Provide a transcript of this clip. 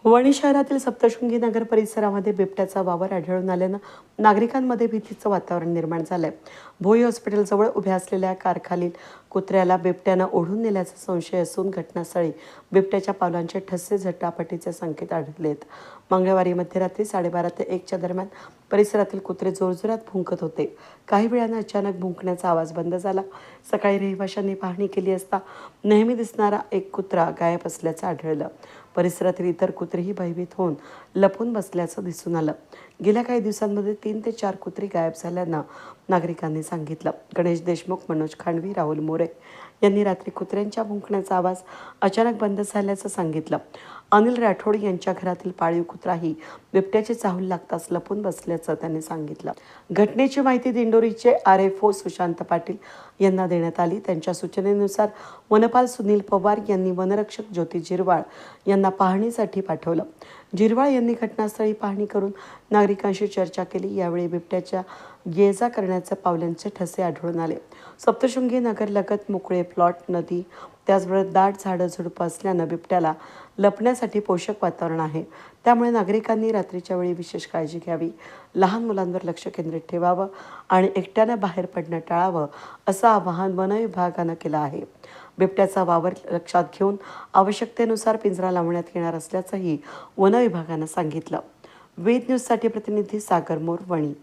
वणी शहरातील सप्तशृंगी नगर परिसरामध्ये बिबट्याचा वावर आढळून आल्यानं नागरिकांमध्ये भीतीचं वातावरण निर्माण झालंय. भोई हॉस्पिटलजवळ उभ्या असलेल्या कारखालील कुत्र्याला बिबट्यानं ओढून नेल्याचा संशय असून घटनास्थळी बिबट्याच्या पावलांचे ठसे झटापटीचे संकेत आढळलेत. मंगळवारी मध्यरात्री 12:30 ते 1च्या दरम्यान परिसरातील कुत्रे जोरजोरात भुंकत होते. काही वेळानं अचानक भुंकण्याचा आवाज बंद झाला. सकाळी रहिवाशांनी पाहणी केली असता नेहमी दिसणारा एक कुत्रा गायब असल्याचं आढळलं. परिसरातील इतर कुत्रेही भयभीत होऊन लपून बसल्याचं दिसून आलं. गेल्या काही दिवसांमध्ये 3 ते 4 कुत्री गायब झाल्यानं नागरिकांनी सांगितलं. गणेश देशमुख, मनोज खांडवी, राहुल मोरे यांनी रात्री कुत्र्यांच्या भुंकण्याचा आवाज अचानक बंद झाल्याचं सांगितलं. अनिल राठोड यांच्या घरातील पाळीव कुत्राही बिबट्याची चाहूल लागताच लपून बसल्याचं त्यांनी सांगितलं. घटनेची माहिती दिंडोरीचे RFO सुशांत पाटील यांना देण्यात आली. त्यांच्या सूचनेनुसार वनपाल सुनील पवार यांनी वनरक्षक ज्योती जिरवाळ यांना पाहणीसाठी पाठवलं. जिरवाळ यांनी घटनास्थळी पाहणी करून नागरिकांशी चर्चा केली. यावेळी बिबट्याच्या ये-जा करण्याच्या पावलांचे ठसे आढळून आले. सप्तशृंगी नगरलगत मोकळे प्लॉट, नदी, त्याचबरोबर दाट झाडं झुडपं असल्यानं बिबट्याला लपण्यासाठी पोषक वातावरण आहे. त्यामुळे नागरिकांनी रात्रीच्या वेळी विशेष काळजी घ्यावी, लहान मुलांवर लक्ष केंद्रित ठेवावं आणि एकट्यानं बाहेर पडणं टाळावं असं आवाहन वन विभागानं केलं आहे. बिबट्याचा वावर लक्षात घेऊन आवश्यकतेनुसार पिंजरा लावण्यात येणार असल्याचंही वन विभागानं सांगितलं. वेद न्यूजसाठी प्रतिनिधी सागर मोर, वणी.